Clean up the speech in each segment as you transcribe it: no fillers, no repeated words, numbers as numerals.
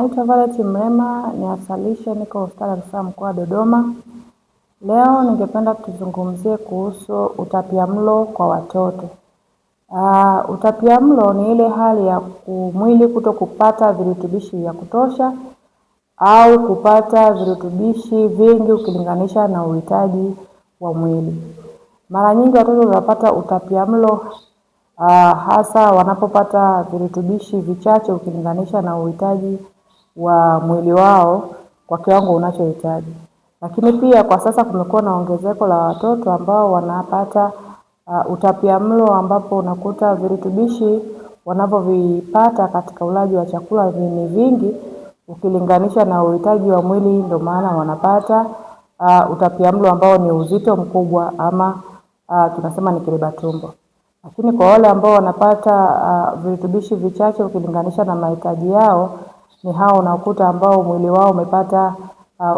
Naitwa Violet Mrema, ni afisa lishe, niko hospitali ya rufaa mkoa wa Dodoma. Leo ningependa tuzungumzie kuhusu utapiamlo kwa watoto. Utapiamlo ni ile hali ya mwili kuto kupata virutubishi vya kutosha au kupata virutubishi vingi ukilinganisha na uhitaji wa mwili. Mara nyingi watoto wanapata utapiamlo hasa wanapopata virutubishi vichache ukilinganisha na uhitaji wa mwili wao kwa kiwango unachohitaji. Lakini pia kwa sasa kumekuwa na ongezeko la watoto ambao wanapata utapiamlo ambapo unakuta virutubishi wanavyovipata katika ulaji wa chakula ni vingi ukilinganisha na uhitaji wa mwili, ndio maana wanapata utapiamlo ambao ni uzito mkubwa ama tunasema ni kiriba tumbo. Lakini kwa wale ambao wanapata virutubishi vichache ukilinganisha na mahitaji yao, ni hao unakuta ambao mwili wao umepata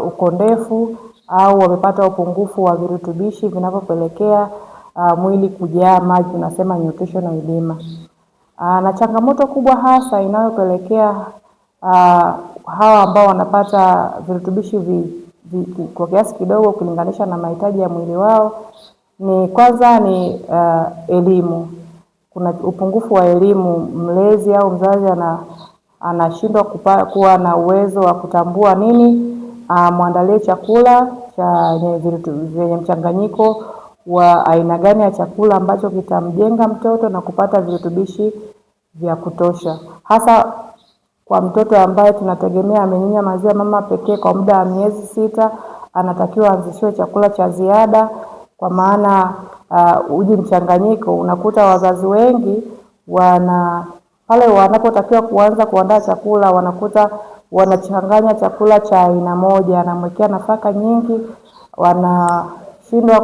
ukondefu au wamepata upungufu wa virutubishi vinavyopelekea mwili kujaa maji, tunasema nutritional edema. Na changamoto kubwa hasa inayopelekea hawa ambao wanapata virutubishi kwa kiasi kidogo ukilinganisha na mahitaji ya mwili wao ni kwanza ni elimu. Kuna upungufu wa elimu. Mlezi au mzazi anashindwa kuwa na uwezo wa kutambua nini muandalie chakula chenye mchanganyiko wa aina gani ya chakula ambacho kitamjenga mtoto na kupata virutubishi vya kutosha. Hasa kwa mtoto ambaye tunategemea amenyonya maziwa mama pekee kwa muda wa miezi 6, anatakiwa aanzishiwe chakula cha ziada, kwa maana uji mchanganyiko. Unakuta wazazi wengi pale wanapotakiwa kuanza kuandaa chakula wanakuta wanachanganya chakula cha aina moja, anamwekea nafaka nyingi, wanashindwa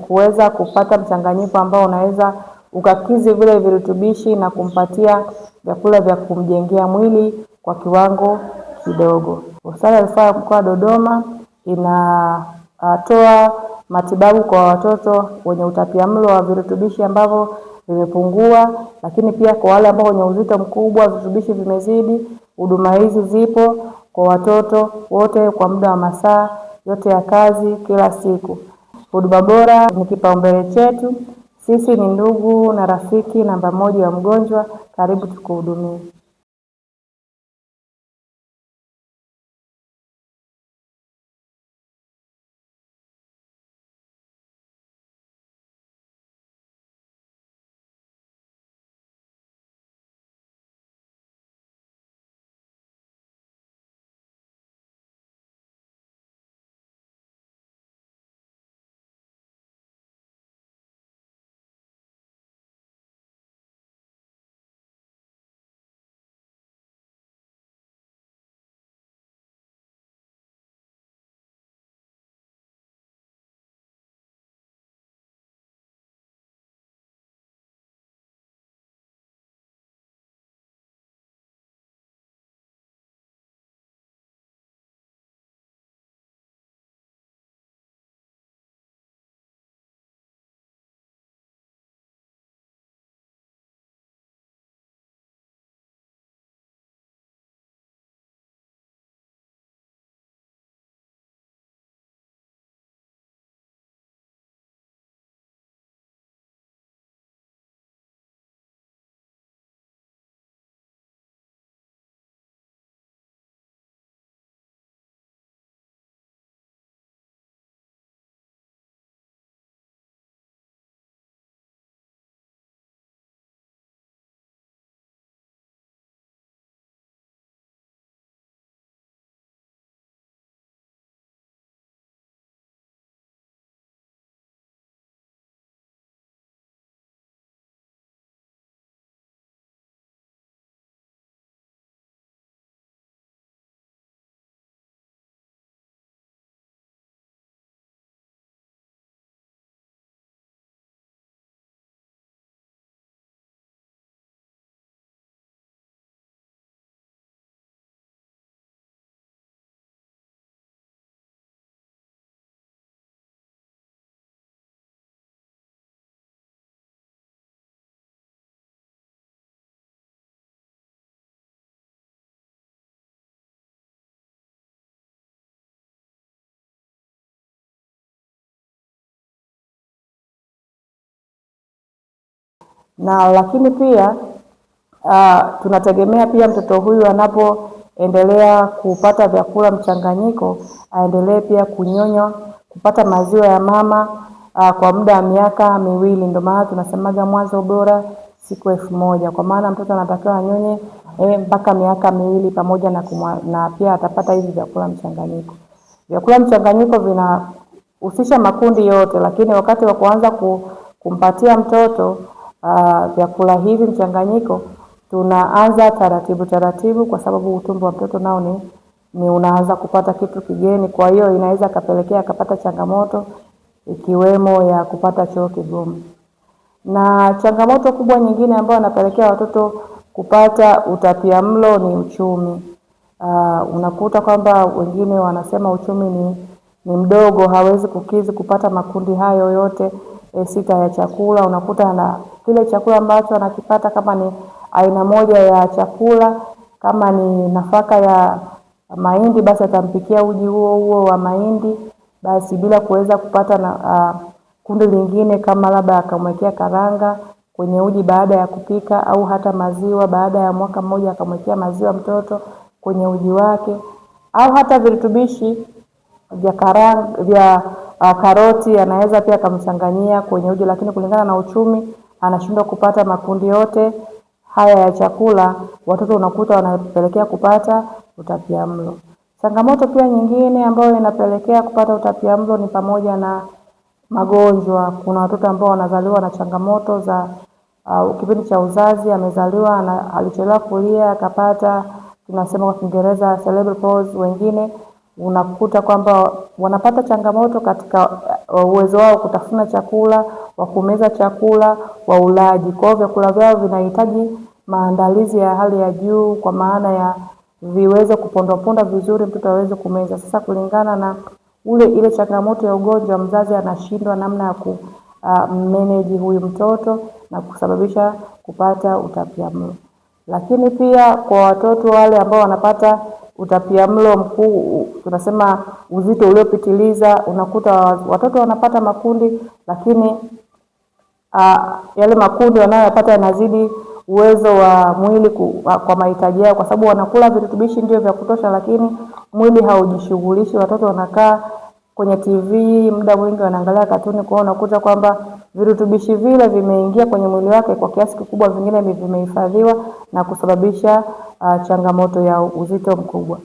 kuweza kupata mchanganyiko ambao unaweza ukakizi vile virutubishi na kumpatia vyakula vya kumjengea mwili kwa kiwango kidogo. Hospitali ya Rufaa mkoa wa Dodoma inatoa matibabu kwa watoto wenye utapiamlo wa virutubishi ambavyo vimepungua, lakini pia kwa wale ambao wenye uzito mkubwa virutubishi vimezidi. Huduma hizi zipo kwa watoto wote kwa muda wa masaa yote ya kazi kila siku. Huduma bora ni kipaumbele chetu. Sisi ni ndugu na rafiki namba 1 wa mgonjwa. Karibu tukuhudumie. na lakini pia tunategemea pia mtoto huyu anapoendelea kupata vyakula mchanganyiko aendelee pia kunyonya, kupata maziwa ya mama kwa muda wa miaka miwili. Ndio maana tunasemaga mwanzo bora siku 1000, kwa maana mtoto anatakiwa anyonye mpaka miaka miwili pamoja na pia atapata hivi vyakula mchanganyiko. Vyakula mchanganyiko vinahusisha makundi yote, lakini wakati wa kuanza kumpatia mtoto vyakula hivi mchanganyiko tunaanza taratibu kwa sababu utumbo wa mtoto nao ni unaanza kupata kitu kigeni. Kwa hiyo inaweza kapelekea akapata changamoto ikiwemo ya kupata choo kigumu. Na changamoto kubwa nyingine ambayo inapelekea watoto kupata utapiamlo ni uchumi. Unakuta kwamba wengine wanasema uchumi ni mdogo, hawezi kukidhi kupata makundi hayo yote 6 ya chakula. Unakuta na kile chakula ambacho anakipata, kama ni aina moja ya chakula, kama ni nafaka ya mahindi, basi atampikia uji huo wa mahindi basi, bila kuweza kupata na kundi lingine, kama labda akamwekea karanga kwenye uji baada ya kupika, au hata maziwa baada ya mwaka mmoja akamwekea maziwa mtoto kwenye uji wake, au hata virutubishi vya karoti anaweza pia akamchanganyia kwenye uji, lakini kulingana na uchumi anashindwa kupata makundi yote haya ya chakula. Watoto unakuta wanapelekea kupata utapiamlo. Changamoto pia nyingine ambayo inapelekea kupata utapiamlo ni pamoja na magonjwa. Kuna watoto ambao wanazaliwa na changamoto za kipindi cha uzazi, amezaliwa na alichelewa kulia akapata, tunasema kwa Kiingereza cerebral palsy. Wengine unakuta kwamba wanapata changamoto katika uwezo wao kutafuna chakula, wa kumeza chakula, wa ulaji. Kwa hiyo vyakula vyao vinahitaji maandalizi ya hali ya juu, kwa maana ya viweze kupondwaponda vizuri mtoto aweze kumeza. Sasa kulingana na ile changamoto ya ugonjwa, mzazi anashindwa namna ya manage huyu mtoto na kusababisha kupata utapiamlo. Lakini pia kwa watoto wale ambao wanapata utapiamlo mkuu, tunasema uzito uliopitiliza, unakuta watoto wanapata makundi, lakini yale makundi wanayopata yanazidi uwezo wa mwili kwa mahitaji yao, kwa sababu wanakula virutubishi ndio vya kutosha, lakini mwili haujishughulishi. Watoto wanakaa kwenye TV muda mwingi, wanaangalia katuni, kwa unakuta kwamba virutubishi vile vimeingia kwenye mwili wake kwa kiasi kikubwa, vingine vimehifadhiwa na kusababisha changamoto ya uzito mkubwa.